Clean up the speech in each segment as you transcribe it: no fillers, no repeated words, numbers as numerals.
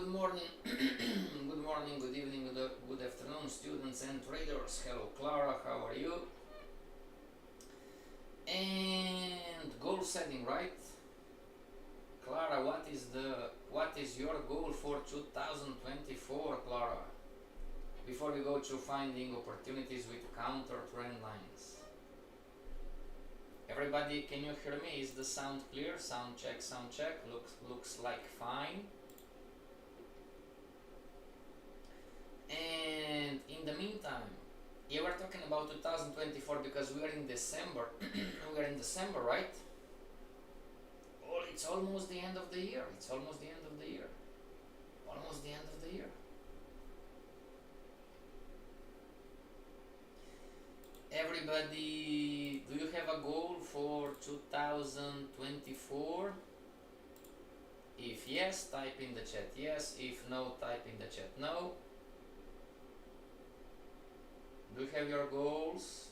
good morning, good morning, good evening, good afternoon, students and traders. Hello, Clara, how are you? And goal setting, right? Clara, what is your goal for 2024, Clara? Before we go to finding opportunities with counter trend lines. Everybody, can you hear me? Is the sound clear? Sound check, sound check. Looks like fine. And in the meantime, yeah, we're talking about 2024 because we are in December. We are in December, right? Oh, it's almost the end of the year. It's almost the end of the year. Almost the end of the year. Everybody, do you have a goal for 2024? If yes, type in the chat yes. If no, type in the chat no. Do you have your goals?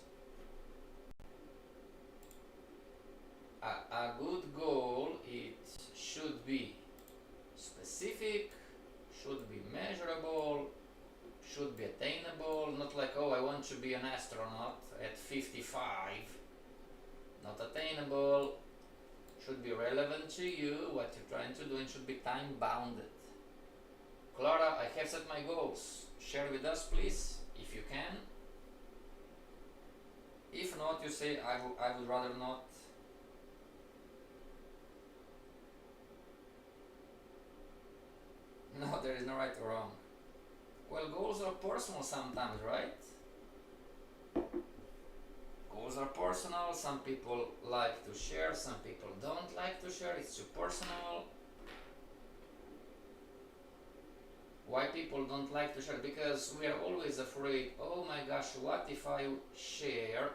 A good goal, it should be specific, should be measurable, should be attainable, not like, oh, I want to be an astronaut at 55. Not attainable, should be relevant to you, what you're trying to do, and should be time bounded. Clara, I have set my goals. Share with us, please, if you can. If not, you say, I would rather not. No, there is no right or wrong. Well, goals are personal sometimes, right? Goals are personal. Some people like to share, some people don't like to share. It's too personal. Why people don't like to share? Because we are always afraid, oh my gosh, what if I share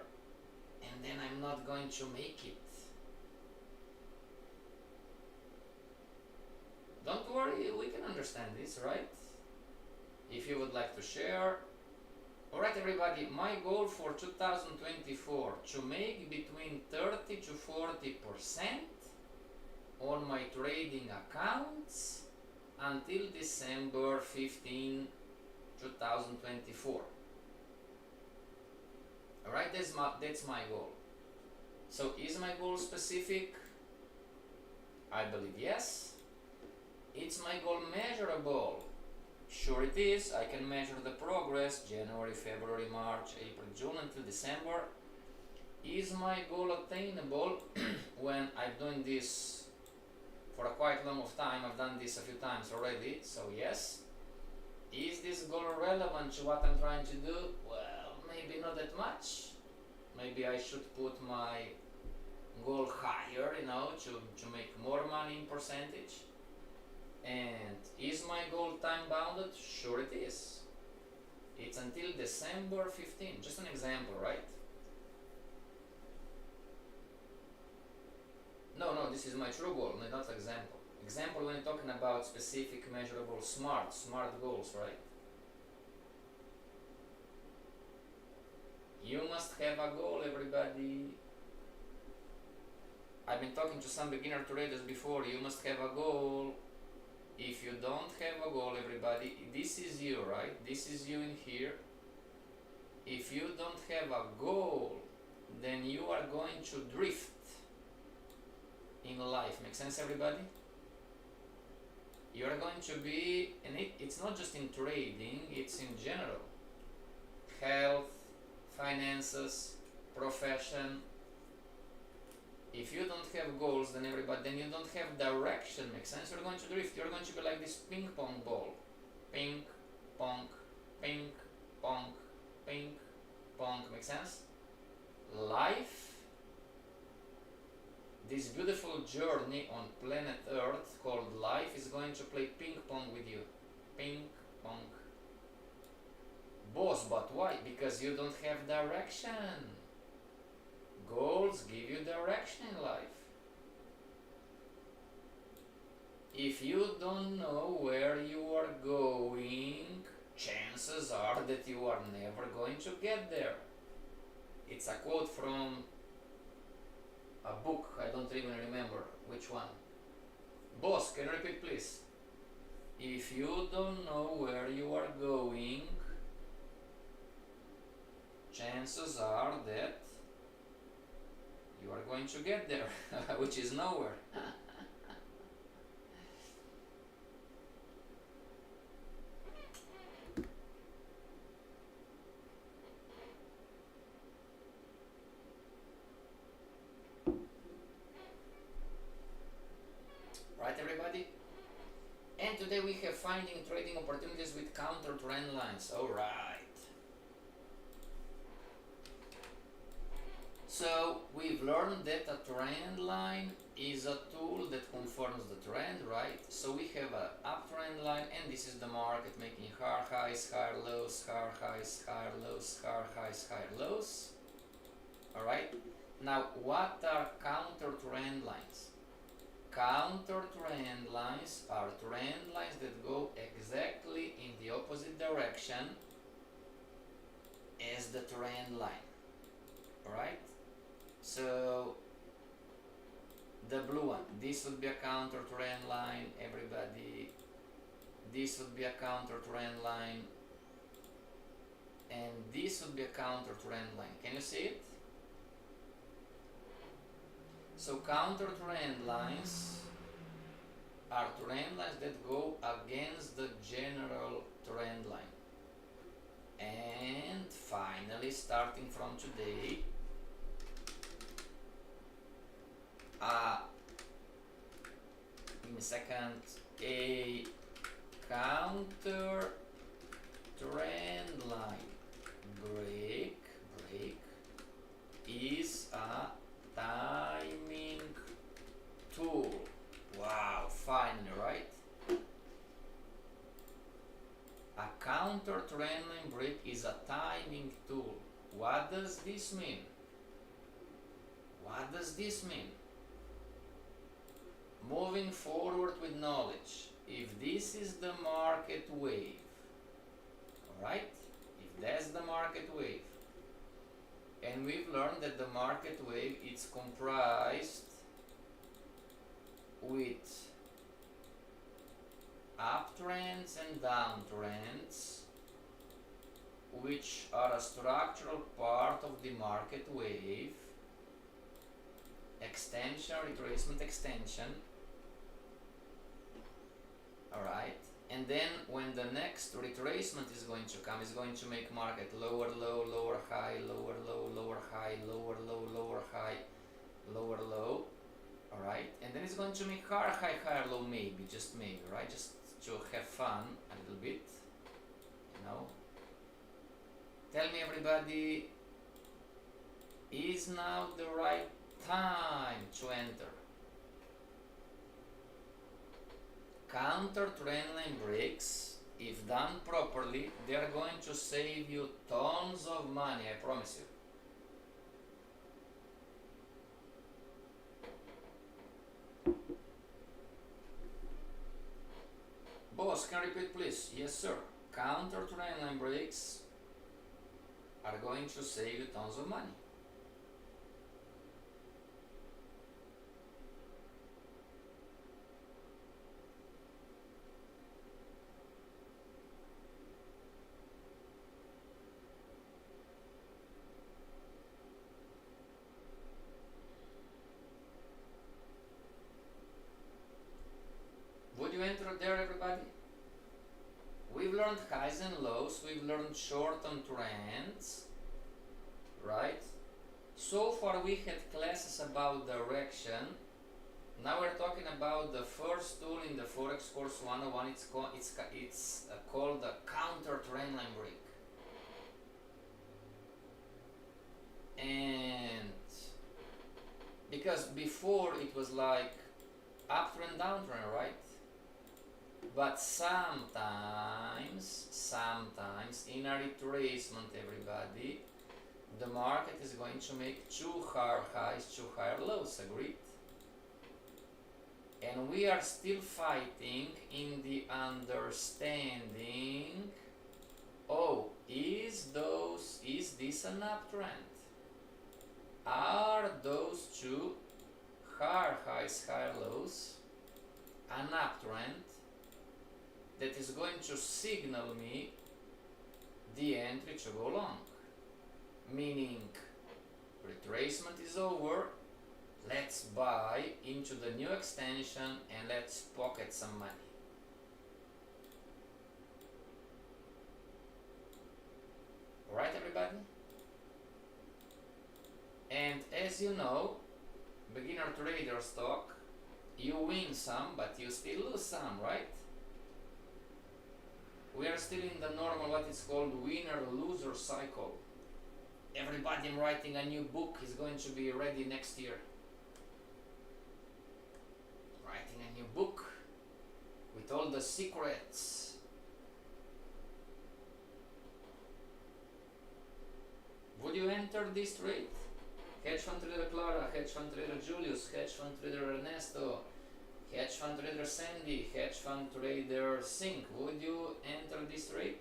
and then I'm not going to make it? Don't worry, we can understand this, right? If you would like to share. Alright everybody, my goal for 2024, to make between 30 to 40% on my trading accounts until December 15, 2024. Alright, that's my goal. So is my goal specific? I believe yes. Is my goal measurable? Sure it is. I can measure the progress January, February, March, April, June until December. Is my goal attainable? When I'm doing this for a quite long of time, I've done this a few times already, so yes. Is this goal relevant to what I'm trying to do? Well, maybe not that much. Maybe I should put my goal higher, to make more money in percentage. And is my goal time bounded? Sure it is. It's until December 15. Just an example, right? No, this is my true goal, not example. Example when you're talking about specific, measurable, smart goals, right? You must have a goal, everybody. I've been talking to some beginner traders before. You must have a goal. If you don't have a goal, everybody, this is you, right? This is you in here. If you don't have a goal, then you are going to drift in life. Make sense, everybody? You are going to be, and it's not just in trading, it's in general. Health, finances, profession. If you don't have goals, then you don't have direction. Makes sense? You're going to drift. You're going to be like this ping pong ball. Ping, pong, ping, pong, ping, pong. Makes sense? Life, this beautiful journey on planet Earth called life, is going to play ping pong with you. Ping, pong. Boss, but why? Because you don't have direction. Goals give you direction in life. If you don't know where you are going, chances are that you are never going to get there. It's a quote from a book, I don't even remember which one. Boss, can you repeat please? If you don't know where you are going, chances are that you are going to get there, which is nowhere. Right, everybody? And today we have finding trading opportunities with counter trend lines. Alright. So we've learned that a trend line is a tool that confirms the trend, right? So we have an uptrend line, and this is the market making higher highs, higher lows, higher highs, higher lows, higher highs, higher lows. Alright? Now, what are counter trend lines? Counter trend lines are trend lines that go exactly in the opposite direction as the trend line. Alright? So the blue one, this would be a counter trend line, everybody. This would be a counter trend line, and this would be a counter trend line. Can you see it? So counter trend lines are trend lines that go against the general trend line. And finally, starting from today, in a second, a counter trend line break is a timing tool. Wow, finally, right? A counter trend line break is a timing tool. What does this mean? What does this mean? Moving forward with knowledge, if this is the market wave, alright? If that's the market wave, and we've learned that the market wave is comprised with uptrends and downtrends, which are a structural part of the market wave, extension, retracement, extension. Alright, and then when the next retracement is going to come, is going to make market lower low, lower high, lower low, lower high, lower low, lower high, lower low. Alright, and then it's going to make higher high, higher low, maybe, just maybe, right? Just to have fun a little bit, you know. Tell me, everybody, is now the right time to enter? Counter trendline breaks, if done properly, they are going to save you tons of money, I promise you. Boss, can you repeat please? Yes sir. Counter trendline breaks are going to save you tons of money. Would you enter there, everybody? We've learned highs and lows, we've learned short-term trends, right? So far we had classes about direction. Now we're talking about the first tool in the Forex course 101. It's called the counter trendline break. And because before it was like uptrend, downtrend, right? But sometimes in a retracement, everybody, the market is going to make two higher highs, two higher lows, agreed? And we are still fighting in the understanding, oh, is this an uptrend? Are those two higher highs, higher lows an uptrend? that is going to signal me the entry to go long. Meaning, retracement is over, let's buy into the new extension and let's pocket some money. Alright, everybody? And as you know, beginner trader stock, you win some, but you still lose some, right? We are still in the normal, what is called winner-loser cycle. Everybody writing a new book is going to be ready next year. Writing a new book with all the secrets. Would you enter this trade? Hedge fund trader Clara, hedge fund trader Julius, hedge fund trader Ernesto, hedge fund trader Sandy, hedge fund trader Sink. Would you enter this trade?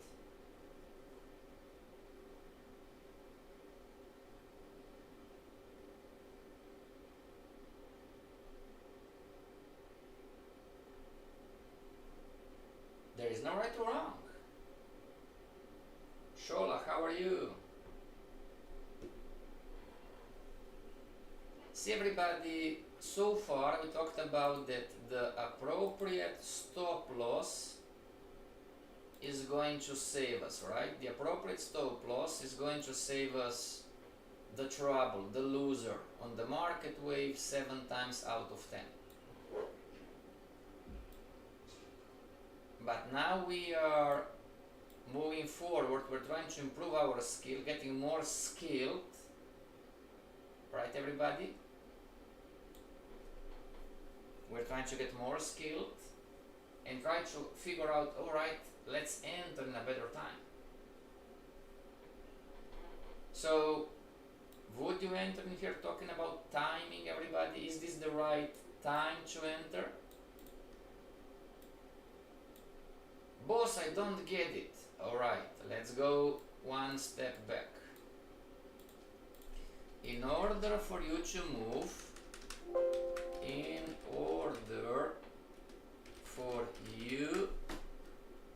There is no right or wrong. Shola, how are you? See everybody, so far we talked about that the appropriate stop loss is going to save us, right? The appropriate stop loss is going to save us the trouble, the loser on the market wave 7 times out of 10. But now we are moving forward, we're trying to improve our skill, getting more skilled, right everybody? We're trying to get more skilled and try to figure out, alright, let's enter in a better time. So, would you enter in here talking about timing, everybody? Is this the right time to enter? Boss, I don't get it. Alright, let's go one step back. In order for you to move, in order for you,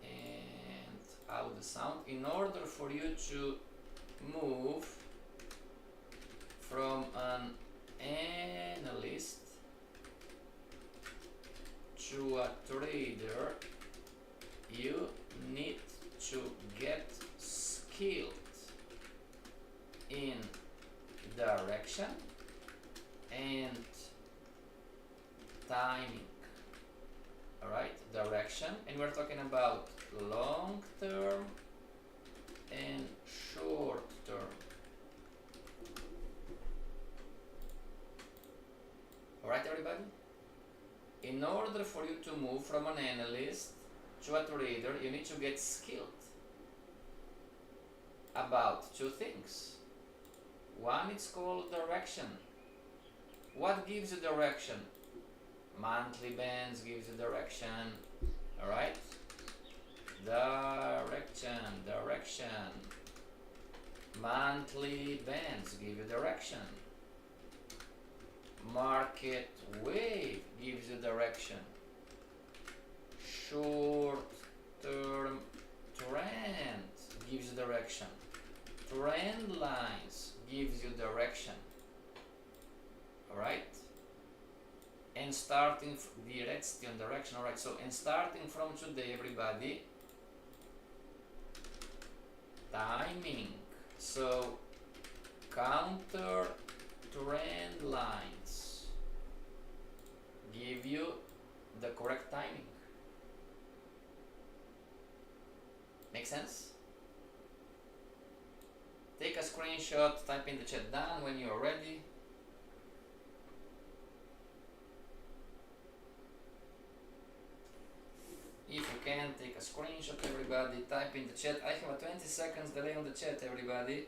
and out the sound, in order for you to move from an analyst to a trader, you need to get skilled in direction and timing. Alright, direction, and we're talking about long term and short term. Alright, everybody? In order for you to move from an analyst to a trader, you need to get skilled about two things. One is called direction. What gives you direction? Monthly bands gives you direction. Alright? Direction. Monthly bands give you direction. Market wave gives you direction. Short term trend gives you direction. Trend lines gives you direction. Alright? And starting the redstone direction. Alright, so and starting from today, everybody, timing. So counter trend lines give you the correct timing. Make sense? Take a screenshot, type in the chat down when you are ready. If you can, take a screenshot, everybody, type in the chat. I have a 20 seconds delay on the chat, everybody.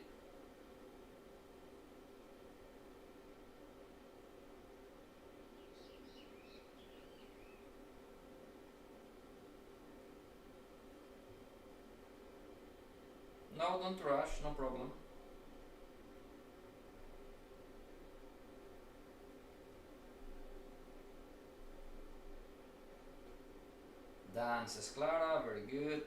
No, don't rush, no problem. Done, says Clara, very good.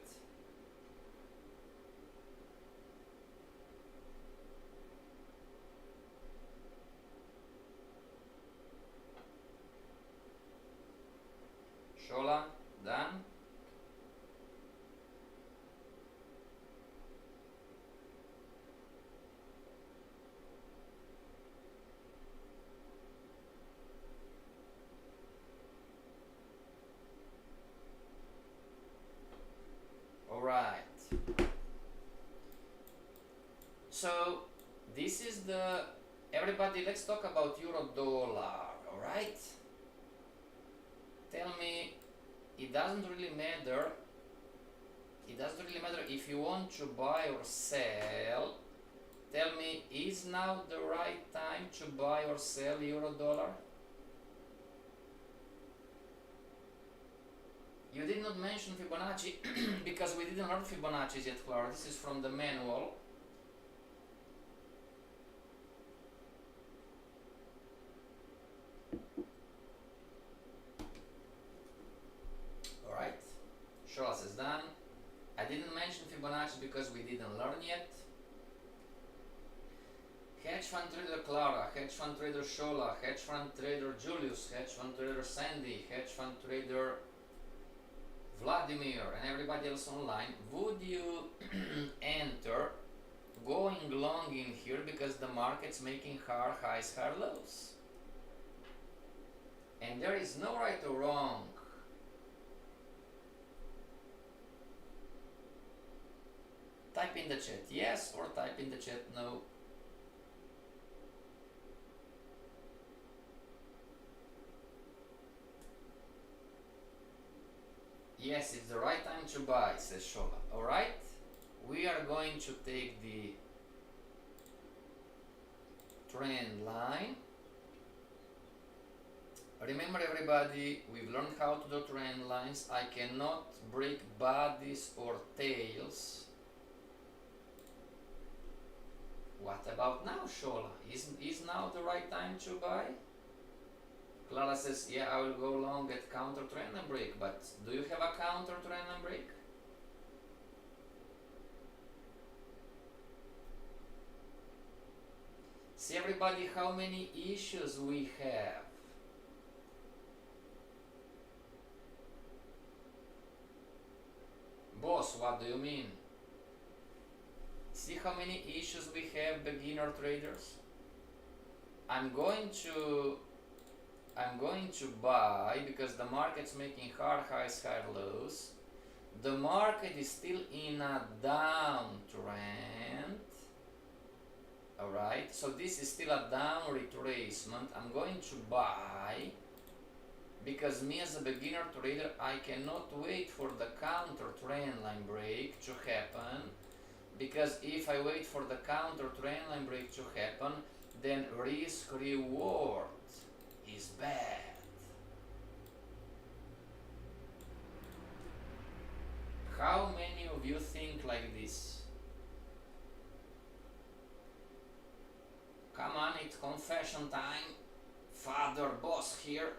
Shola, done. Alright. So this is the everybody, let's talk about euro dollar, alright? Tell me, it doesn't really matter if you want to buy or sell. Tell me, is now the right time to buy or sell euro dollar? You did not mention Fibonacci because we didn't learn Fibonacci yet, Clara. This is from the manual. Alright, Sholas is done. I didn't mention Fibonacci because we didn't learn yet. Hedge fund trader Clara, hedge fund trader Shola, hedge fund trader Julius, hedge fund trader Sandy, hedge fund trader Vladimir, and everybody else online. Would you enter going long in here because the market's making higher highs, higher lows? And there is no right or wrong. Type in the chat yes or type in the chat no. Yes, it's the right time to buy, says Shola. Alright, we are going to take the trend line. Remember everybody, we've learned how to do trend lines. I cannot break bodies or tails. What about now, Shola? Is now the right time to buy? Clara says, yeah, I will go long at counter trend and break, but do you have a counter trend and break? See everybody how many issues we have. Boss, what do you mean? See how many issues we have, beginner traders? I'm going to buy because the market's making higher highs, higher lows. The market is still in a downtrend. Alright, so this is still a down retracement. I'm going to buy because me as a beginner trader, I cannot wait for the counter trend line break to happen, because if I wait for the counter trend line break to happen, then risk reward is bad. How many of you think like this? Come on, it's confession time. Father boss here.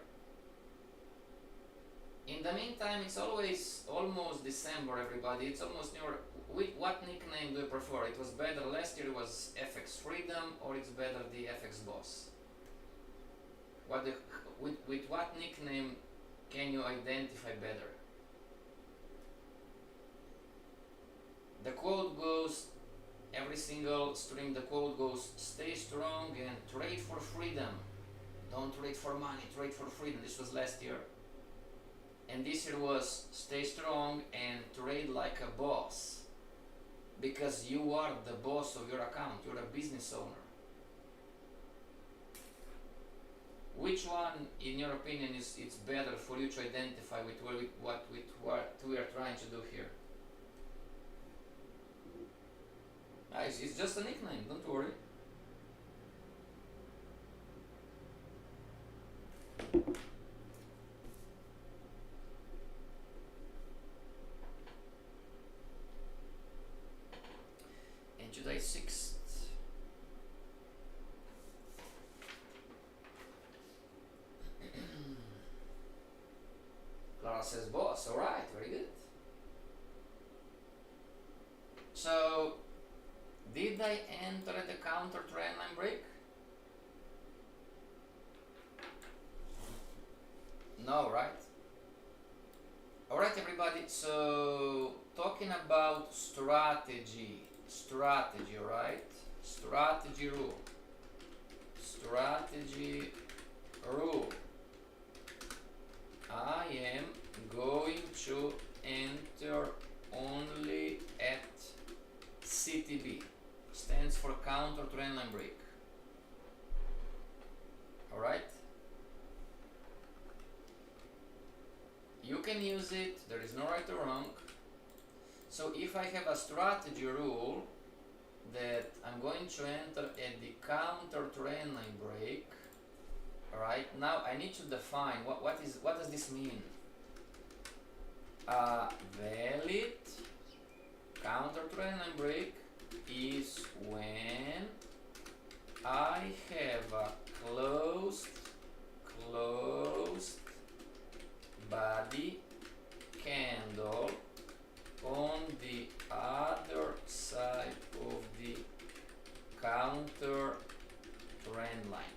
In the meantime, it's always almost December, everybody. It's almost New Year. What nickname do you prefer? It was better last year, it was FX Freedom, or it's better the FX Boss? With what nickname can you identify better? The quote goes, every single stream, the quote goes, stay strong and trade for freedom. Don't trade for money, trade for freedom. This was last year. And this year was, stay strong and trade like a boss. Because you are the boss of your account, you're a business owner. Which one, in your opinion, is it's better for you to identify with what we are trying to do here? Guys, it's just a nickname, don't worry. And July 6th. Clara says boss. Alright, very good. So, did I enter the counter trend line break? No, right? Alright everybody, so talking about strategy, right? Strategy rule. I am going to enter only at CTB, stands for counter trend line break. Alright? You can use it, there is no right or wrong. So if I have a strategy rule that I'm going to enter at the counter trend line break, alright, now I need to define what does this mean? A valid counter trend line break is when I have a closed body candle on the other side of the counter trend line.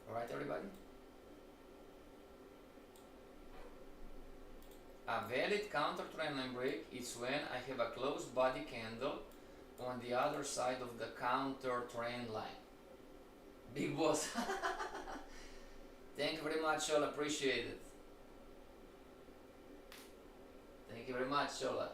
Alright everybody? A valid counter trend line break is when I have a closed body candle on the other side of the counter trend line. Big boss. Thank you very much, Shola. Appreciate it. Thank you very much, Shola.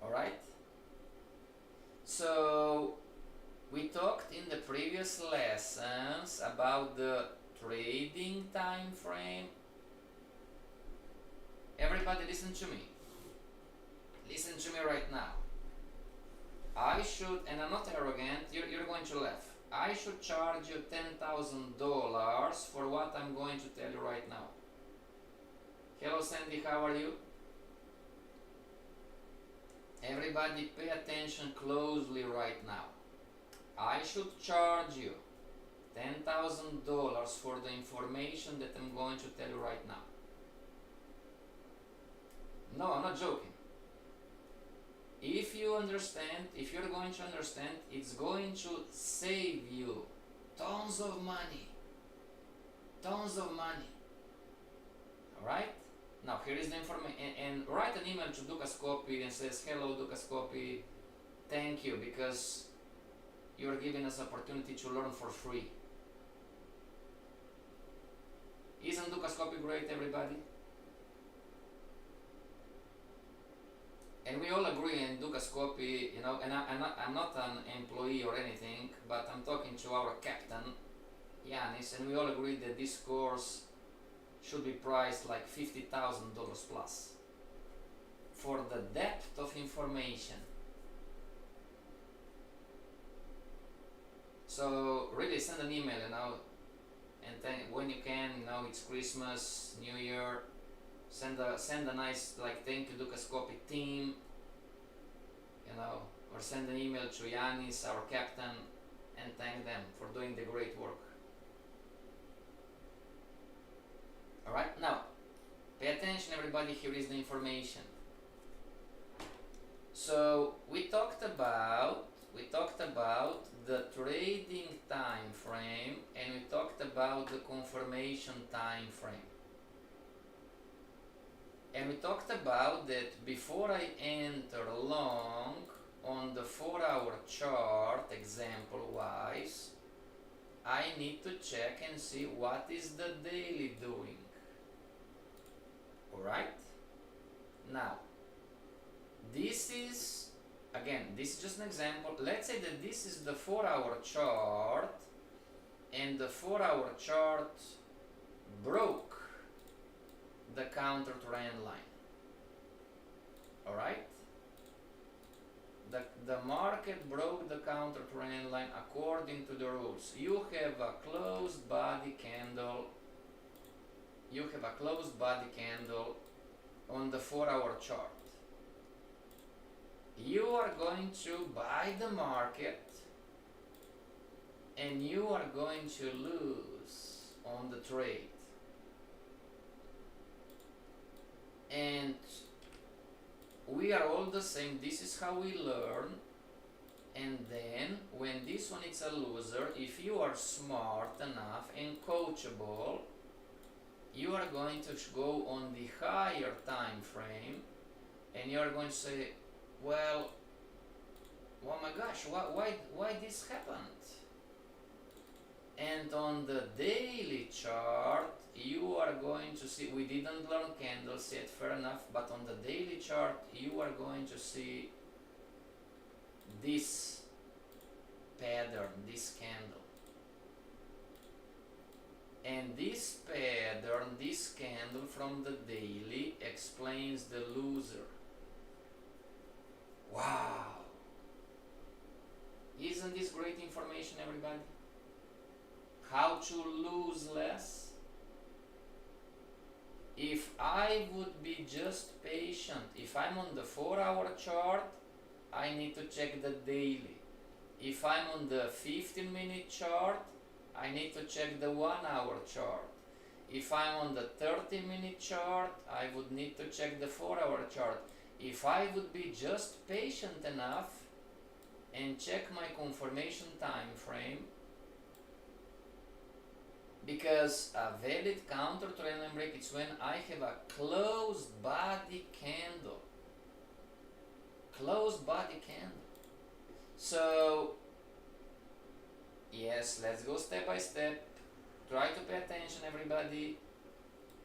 Alright? So, we talked in the previous lessons about the trading time frame. Everybody listen to me. Listen to me right now. I should, and I'm not arrogant, you're going to laugh. I should charge you $10,000 for what I'm going to tell you right now. Hello Sandy, how are you? Everybody pay attention closely right now. I should charge you $10,000 for the information that I'm going to tell you right now. No, I'm not joking. If you understand, if you're going to understand, it's going to save you tons of money. Tons of money. Alright? Now here is the information, and write an email to Dukascopy and says, hello Dukascopy, thank you because you're giving us opportunity to learn for free. Isn't Dukascopy great, everybody? And we all agree in Dukascopy, you know, and I'm not an employee or anything, but I'm talking to our captain, Yanis, and we all agree that this course should be priced like $50,000 plus for the depth of information. So really send an email, you know, and then when you can, you know, it's Christmas, New Year, send a nice like thank you Dukascopy team, you know, or send an email to Yanis, our captain, and thank them for doing the great work. Alright, now pay attention everybody, here is the information. So we talked about the trading time frame and we talked about the confirmation time frame. And we talked about that before I enter long on the 4-hour chart, example wise, I need to check and see what is the daily doing. Alright? Now, this is, again, this is just an example. Let's say that this is the 4-hour chart and the 4-hour chart broke the counter trend line. Alright? The market broke the counter trend line according to the rules. You have a closed body candle. You have a closed body candle on the 4-hour chart. you are going to buy the market and you are going to lose on the trade. And we are all the same. This is how we learn. And then when this one is a loser, if you are smart enough and coachable, you are going to go on the higher time frame and you are going to say, well, oh my gosh, why this happened? And on the daily chart, you are going to see, we didn't learn candles yet, fair enough, but on the daily chart, you are going to see this pattern, this candle. And this pattern, this candle from the daily explains the loser. Wow! Isn't this great information, everybody? How to lose less? If I would be just patient, if I'm on the 4-hour chart, I need to check the daily. If I'm on the 15-minute chart, I need to check the 1-hour chart. If I'm on the 30-minute chart, I would need to check the 4-hour chart. If I would be just patient enough and check my confirmation time frame, because a valid counter trendline break is when I have a closed body candle. Closed body candle. So, yes, let's go step by step. Try to pay attention, everybody.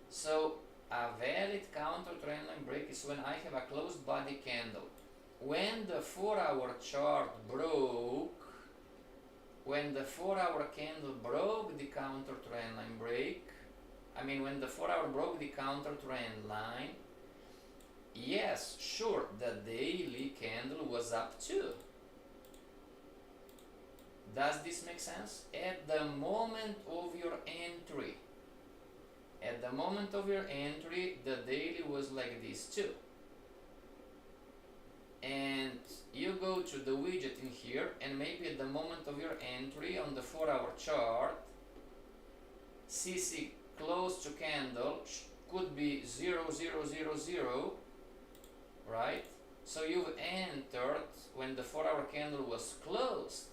So, a valid counter trendline break is when I have a closed body candle. When the 4-hour chart broke, when the 4-hour candle broke the counter trendline break, when the 4-hour broke the counter trend line, yes, sure, the daily candle was up too. Does this make sense? At the moment of your entry, the daily was like this too. And you go to the widget in here, and maybe at the moment of your entry on the 4-hour chart, CC close to candle could be 0000, right? So you've entered when the 4-hour candle was closed,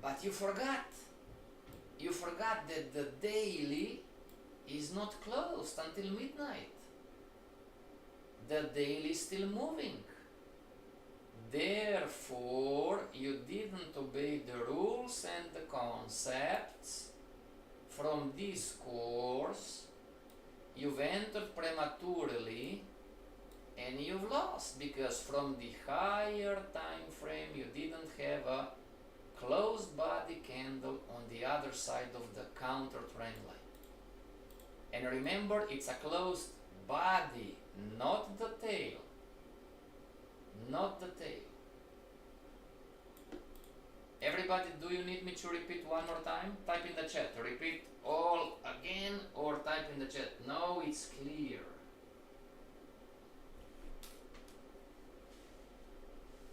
but you forgot that the daily is not closed until midnight. The daily is still moving. Therefore, you didn't obey the rules and the concepts from this course. You've entered prematurely and you've lost, because from the higher time frame you didn't have a closed body candle on the other side of the counter trend line. And remember, it's a closed body, not the tail. Not the tail. Everybody, do you need me to repeat one more time? Type in the chat. Repeat all again or type in the chat. No, it's clear.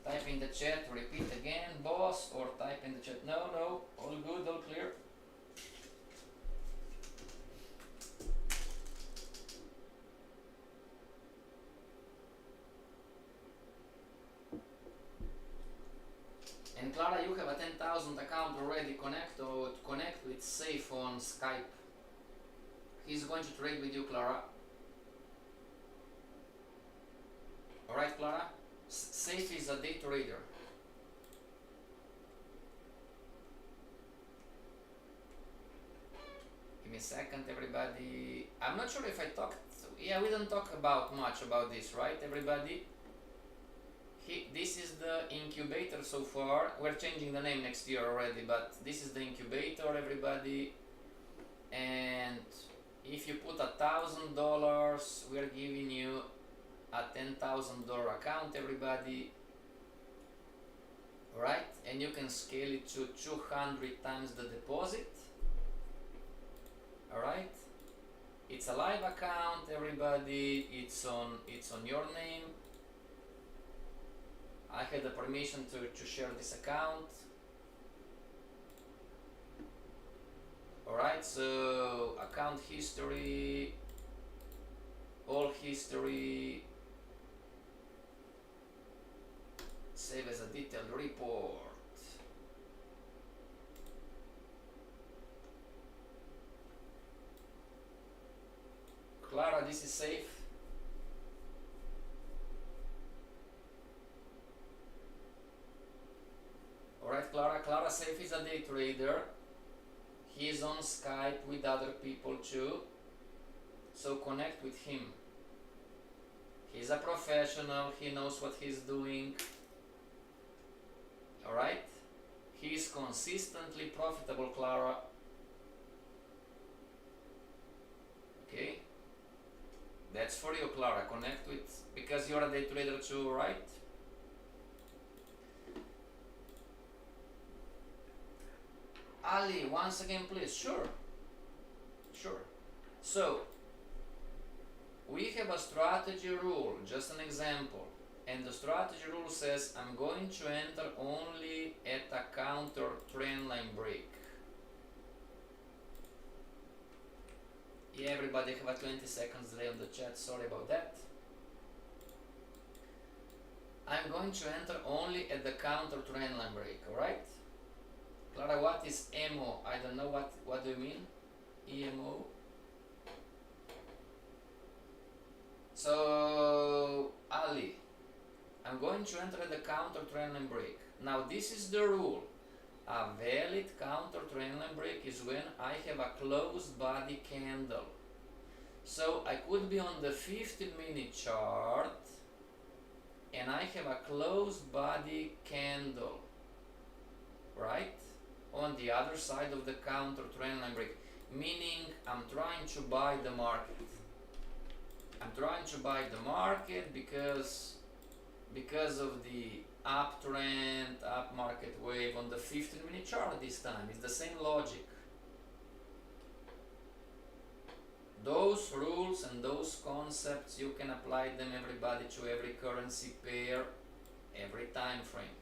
Type in the chat, repeat again, boss, or type in the chat. No, all good, all clear. And Clara, you have a 10,000 account already. Connect with Safe on Skype. He's going to trade with you, Clara. Alright, Clara? Safe is a day trader. Give me a second, everybody. I'm not sure if I talked. Yeah, we don't talk about much about this, right, everybody? This is the incubator so far. We're changing the name next year already, but this is the incubator, everybody. And if you put $1,000, we're giving you a $10,000 account, everybody. Right? And you can scale it to 200 times the deposit. Alright? It's a live account, everybody. It's on your name. I had the permission to share this account. Alright, so account history, all history, save as a detailed report. Clara, this is safe. Alright, Clara Safe is a day trader. He is on Skype with other people too, so connect with him. He's a professional, he knows what he's doing. Alright? He is consistently profitable, Clara. Okay? That's for you, Clara. Connect with, because you're a day trader too, right? Ali, once again, please. Sure. So, we have a strategy rule, just an example. And the strategy rule says I'm going to enter only at a counter trendline break. Yeah, everybody have a 20 seconds delay on the chat, sorry about that. I'm going to enter only at the counter trendline break, alright? Clara, what is EMO? I don't know what do you mean? EMO? So, Ali, I'm going to enter the counter trendline break. Now this is the rule. A valid counter trendline break is when I have a closed body candle. So I could be on the 15-minute chart and I have a closed body candle, right? On the other side of the counter trendline break, meaning I'm trying to buy the market. I'm trying to buy the market because of the uptrend, up market wave on the 15-minute chart this time. It's the same logic. Those rules and those concepts, you can apply them, everybody, to every currency pair, every time frame.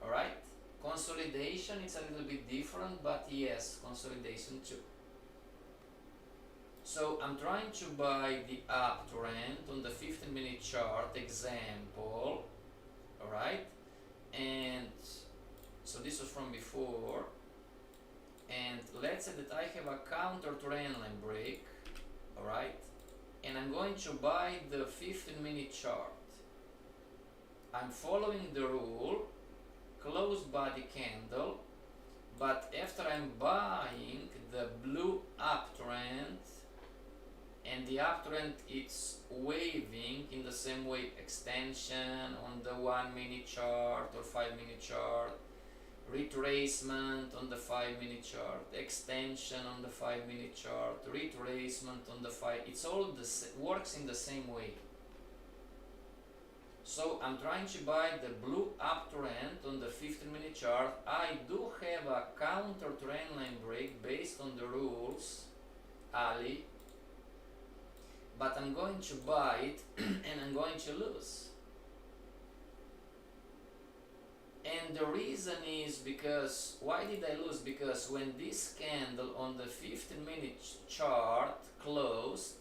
Alright? Consolidation, it's a little bit different, but yes, consolidation too. So I'm trying to buy the uptrend on the 15-minute chart example, alright? And so this was from before. And let's say that I have a counter trendline break, alright? And I'm going to buy the 15-minute chart. I'm following the rule, closed body candle, but after I'm buying the blue uptrend, and the uptrend it's waving in the same way, extension on the 1-minute chart or 5-minute chart, retracement on the 5-minute chart, extension on the 5-minute chart, retracement on the 5, it's all works in the same way. So I'm trying to buy the blue uptrend on the 15-minute chart. I do have a counter trendline break based on the rules, Ali, but I'm going to buy it and I'm going to lose. And the reason is because, why did I lose? Because when this candle on the 15-minute chart closed,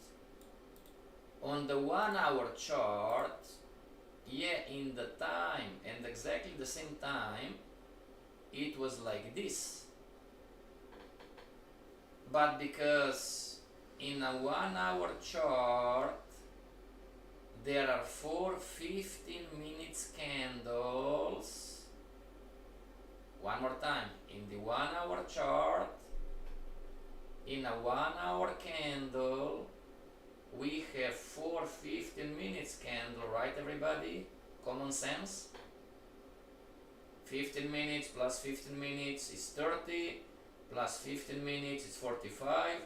on the 1-hour chart, yeah, in the time and exactly the same time, it was like this. But because in a 1-hour chart, there are 4 15-minute candles. One more time, in the 1-hour chart, in a 1-hour candle, we have 4 15-minute candle, right everybody? Common sense? 15 minutes plus 15 minutes is 30, plus 15 minutes is 45,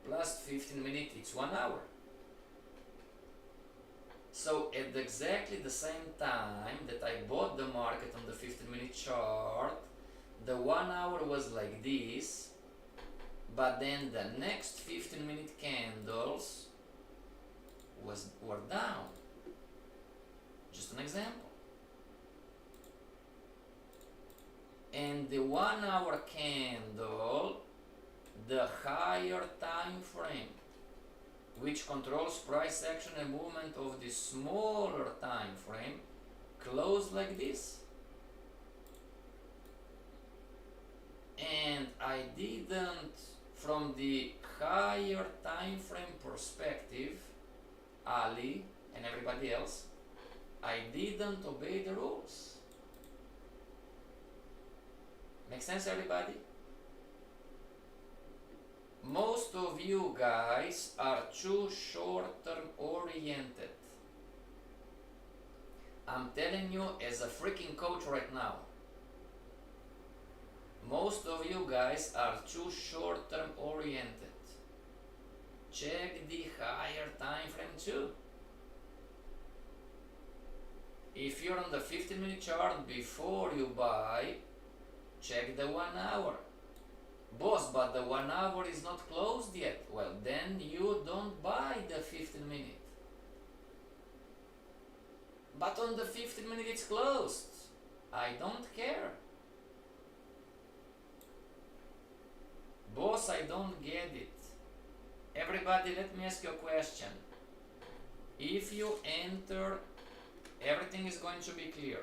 plus 15 minutes it's 1 hour. So at exactly the same time that I bought the market on the 15-minute chart, the 1 hour was like this, but then the next 15-minute candles were down. Just an example. And the 1 hour candle, the higher time frame, which controls price action and movement of the smaller time frame, closed like this. And I didn't, from the higher time frame perspective, Ali and everybody else, I didn't obey the rules. Make sense, everybody? Most of you guys are too short-term oriented. I'm telling you as a freaking coach right now. Most of you guys are too short-term oriented. Check the higher time frame too. If you're on the 15-minute chart before you buy, check the 1 hour. Boss, but the 1 hour is not closed yet. Well, then you don't buy the 15-minute. But on the 15-minute it's closed. I don't care. Boss, I don't get it. Everybody, let me ask you a question. If you enter, everything is going to be clear.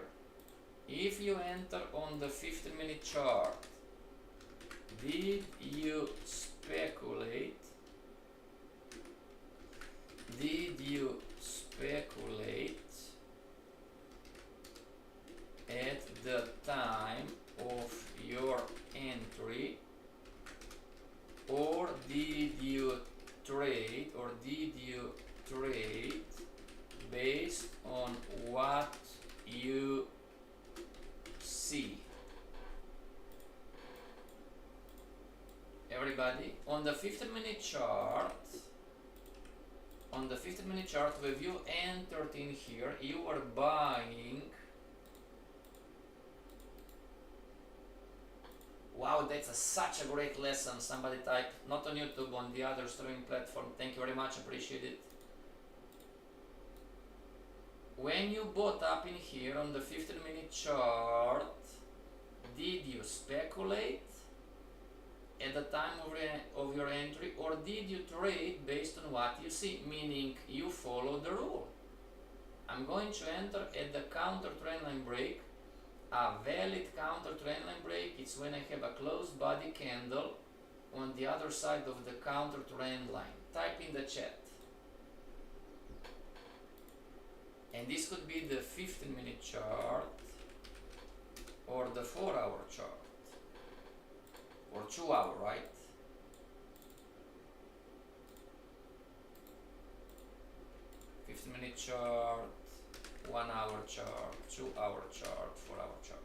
If you enter on the 15-minute chart, did you speculate? Did you speculate at the time of your entry, or did you trade based on what you see? Everybody, on the 15-minute chart, when you entered in here, you were buying. Wow, that's such a great lesson. Somebody type, not on YouTube, on the other streaming platform. Thank you very much, appreciate it. When you bought up in here on the 15-minute chart, did you speculate at the time of your entry, or did you trade based on what you see? Meaning you follow the rule. I'm going to enter at the counter trendline break. A valid counter trendline break is when I have a closed body candle on the other side of the counter trend line. Type in the chat. And this could be the 15-minute chart or the 4-hour chart or 2-hour, right? Minute chart, 1 hour chart, 2 hour chart, 4 hour chart.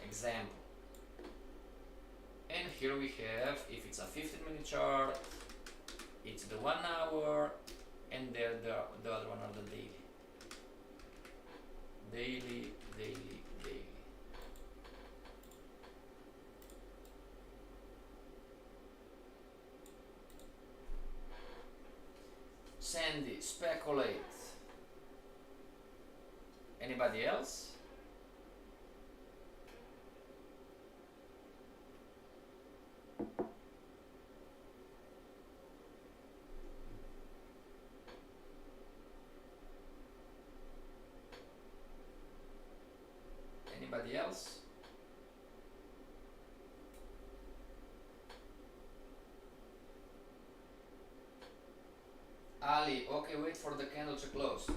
Example. And here we have, if it's a 15-minute chart, it's the 1 hour, and there the other one are the daily. Daily. Sandy, speculate. Anybody else? Anybody else? Ali, okay, wait for the candle to close.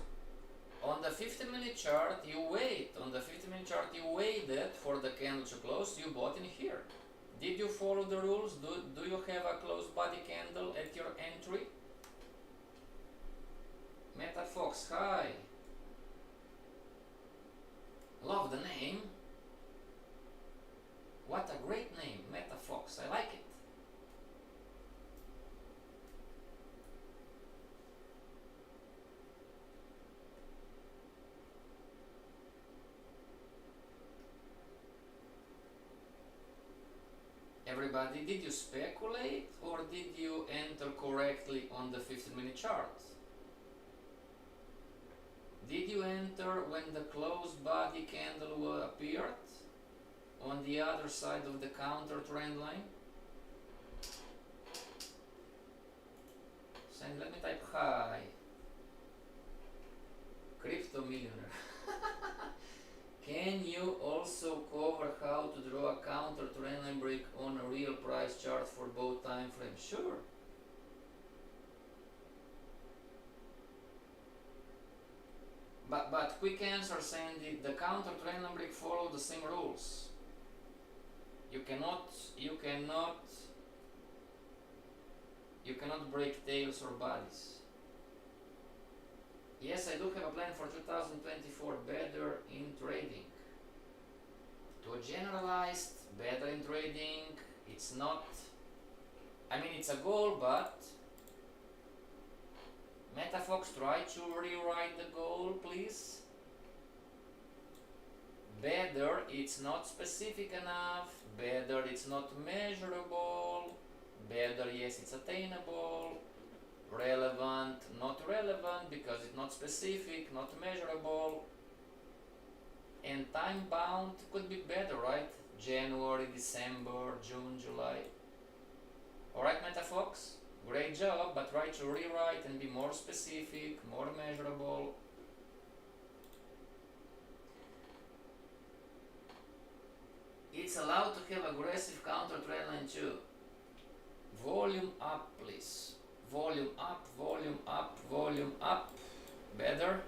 On the 15-minute chart, you wait. On the 15-minute chart, you waited for the candle to close. You bought in here. Did you follow the rules? Do you have a closed body candle at your entry? Meta Fox, hi. Love the name. What a great name, Meta Fox. I like it. Everybody, did you speculate or did you enter correctly on the 15-minute chart? Did you enter when the closed body candle appeared on the other side of the counter trend line? Sandy, let me type hi. Crypto millionaire. Can you also cover how to draw a counter trend line break on a real price chart for both time frames? Sure. But quick answer, Sandy, the counter trend line break follow the same rules. You cannot break tails or bodies. Yes, I do have a plan for 2024, better in trading. To a generalized, better in trading, it's not, I mean it's a goal, but MetaFox, try to rewrite the goal, please. Better, it's not specific enough. Better, it's not measurable. Better, yes, it's attainable. Relevant, not relevant because it's not specific, not measurable. And time bound could be better, right? January, December, June, July. Alright, MetaFox, great job, but try to rewrite and be more specific, more measurable. It's allowed to have aggressive counter trend line too. Volume up, please. Volume up, volume up, volume up. Better.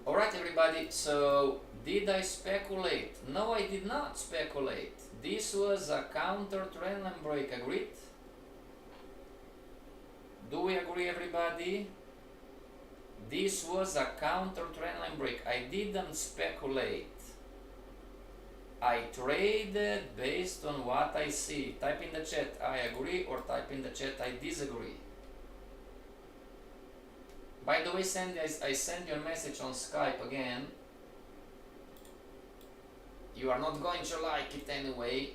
Alright everybody, so did I speculate? No, I did not speculate. This was a counter trend line break, agreed? Do we agree everybody? This was a counter trend line break. I didn't speculate. I traded based on what I see. Type in the chat I agree or type in the chat I disagree. By the way, Sandy, I sent you a message on Skype again. You are not going to like it anyway.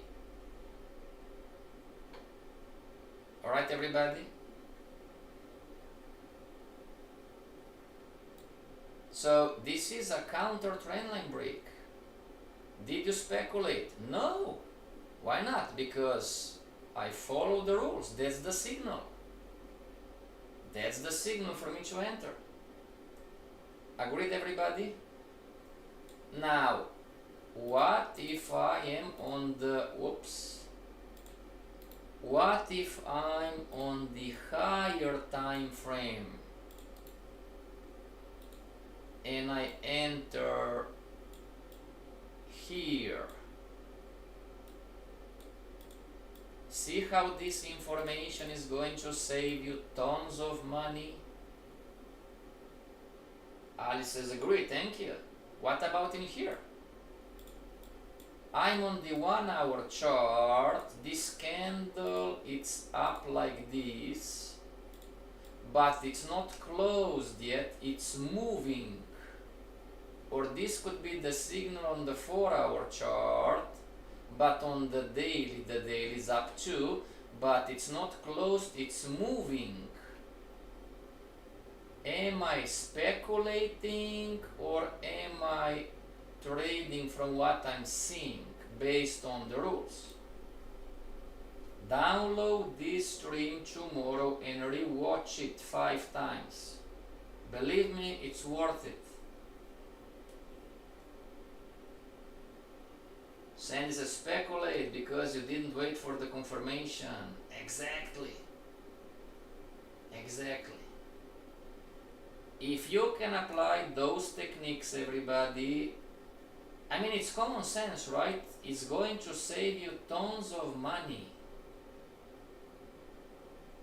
Alright everybody? So this is a counter trend line break. Did you speculate? No. Why not? Because I follow the rules. That's the signal. That's the signal for me to enter. Agreed everybody? Now, what if I am on the, what if I'm on the higher time frame and I enter here? See how this information is going to save you tons of money? Alice says agree, thank you. What about in here? I'm on the 1 hour chart. This candle, it's up like this, but it's not closed yet, it's moving. Or this could be the signal on the 4 hour chart, but on the daily is up too, but it's not closed, it's moving. Am I speculating or am I trading from what I'm seeing based on the rules? Download this stream tomorrow and rewatch it 5 times. Believe me, it's worth it. Sandy says speculate because you didn't wait for the confirmation. Exactly. Exactly. If you can apply those techniques, everybody, I mean it's common sense, right? It's going to save you tons of money.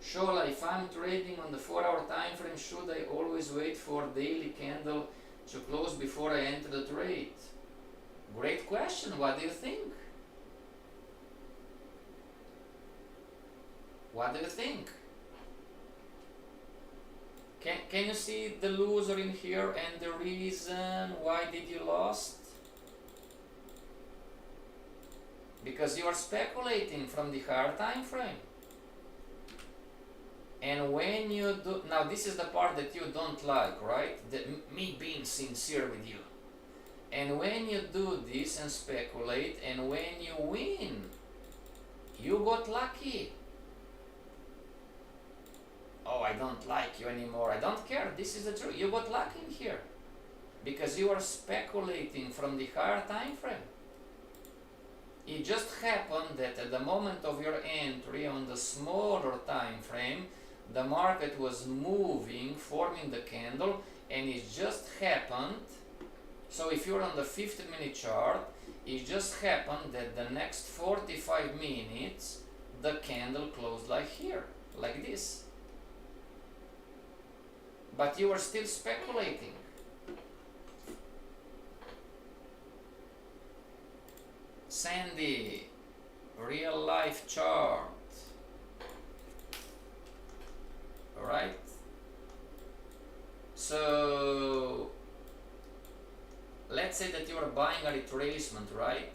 Shola, if I'm trading on the 4 hour time frame, should I always wait for daily candle to close before I enter the trade? Great question. What do you think? What do you think? Can you see the loser in here and the reason why did you lost? Because you are speculating from the higher time frame. And when you do, now this is the part that you don't like, right? Me being sincere with you. And when you do this and speculate, and when you win, you got lucky. Oh, I don't like you anymore. I don't care. This is the truth. You got lucky in here because you are speculating from the higher time frame. It just happened that at the moment of your entry on the smaller time frame, the market was moving, forming the candle, and it just happened. So if you're on the 50-minute chart, it just happened that the next 45 minutes, the candle closed like here, like this. But you are still speculating. Sandy, real life chart. Alright? So let's say that you are buying a retracement, right?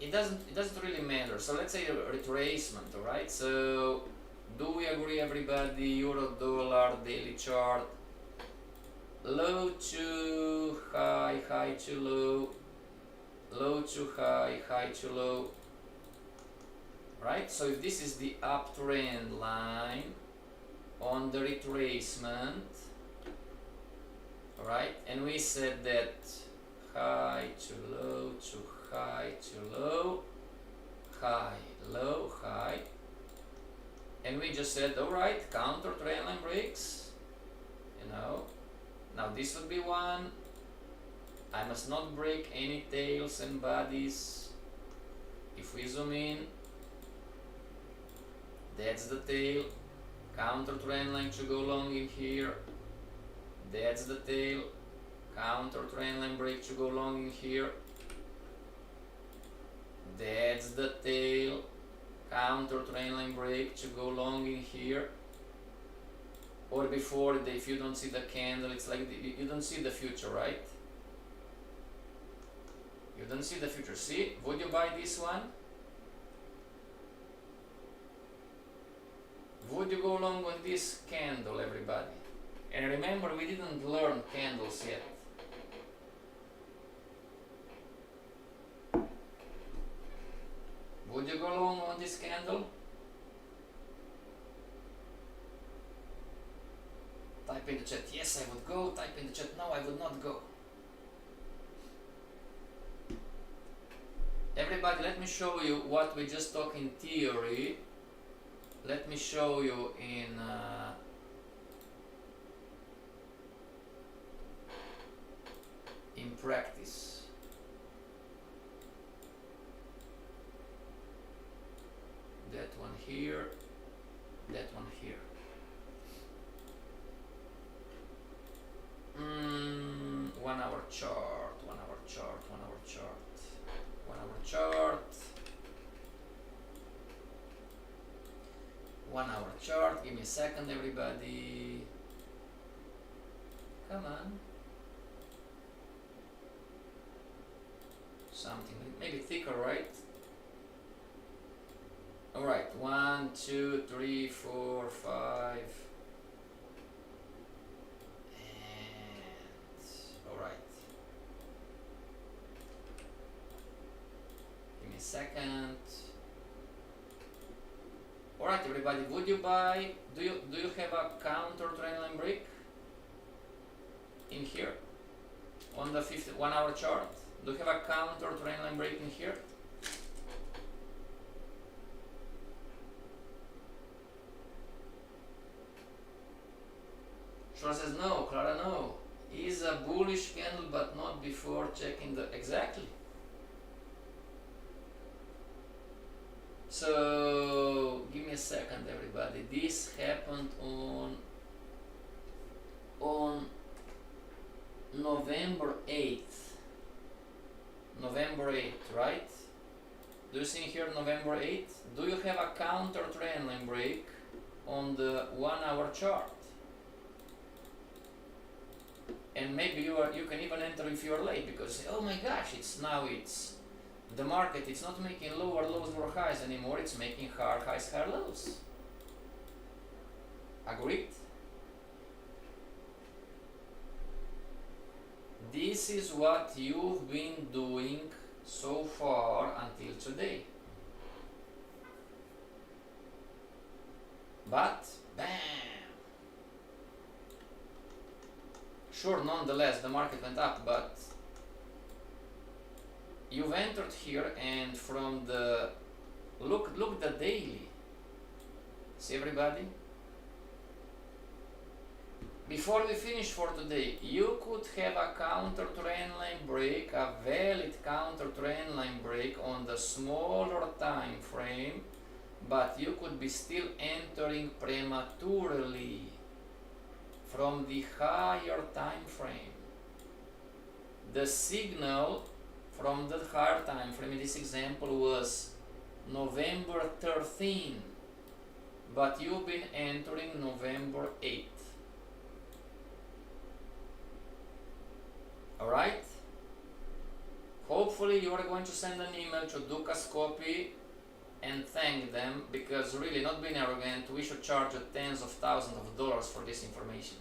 It doesn't really matter. So let's say a retracement, alright? So do we agree, everybody? Euro dollar daily chart, low to high, high to low, low to high, high to low, right? So if this is the uptrend line on the retracement, alright, and we said that high to low to high to low, high, low, high, and we just said, alright, counter trendline breaks, you know. Now this would be one. I must not break any tails and bodies. If we zoom in, that's the tail. Counter trend line to go long in here. That's the tail. Counter trend line break to go long in here. That's the tail. Counter trend line break to go long in here. Or before, if you don't see the candle, it's like you don't see the future, right? You don't see the future. See, would you buy this one? Would you go long on this candle, everybody? And remember, we didn't learn candles yet. Would you go long on this candle? Type in the chat, yes I would go. Type in the chat, no I would not go. Everybody, let me show you what we just talked in theory. Let me show you in practice. That one here, that one here. 1 hour chart, 1 hour chart, 1 hour chart, 1 hour chart, 1 hour chart. Give me a second, everybody. Come on. Something maybe thicker, right? All right, 1, 2, 3, 4, 5. Second. All right, everybody. Would you buy? Do you have a counter trendline break in here on the 1 hour chart? Do you have a counter trendline break in here? Shora says no. Clara, no. Is a bullish candle, but not before checking the exactly. So give me a second, everybody. This happened on November 8th. November 8th, right? Do you see here November 8th? Do you have a counter trendline break on the 1 hour chart? And maybe you can even enter if you are late because oh my gosh, it's the market, it's not making lower lows, lower highs anymore, it's making higher highs, higher lows. Agreed? This is what you've been doing so far until today. But, bam! Sure, nonetheless, the market went up, but you've entered here, and from the look the daily. See everybody? Before we finish for today, you could have a counter trendline break, a valid counter trendline break on the smaller time frame, but you could be still entering prematurely from the higher time frame. The signal from the higher time frame in this example was November 13, but you've been entering November 8. Alright? Hopefully you are going to send an email to Dukas Copy and thank them, because really, not being arrogant, we should charge tens of thousands of dollars for this information.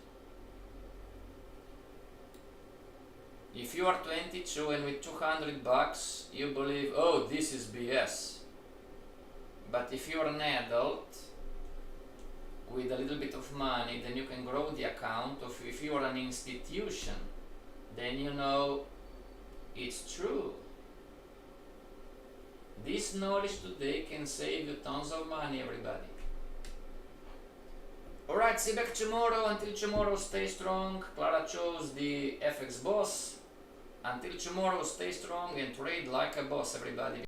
If you are 22 and with $200 you believe, oh, this is BS. But if you are an adult with a little bit of money, then you can grow the account. If you are an institution, then you know it's true. This knowledge today can save you tons of money, everybody. Alright, see you back tomorrow. Until tomorrow, stay strong. Clara chose the FX boss. Until tomorrow, stay strong and trade like a boss, everybody.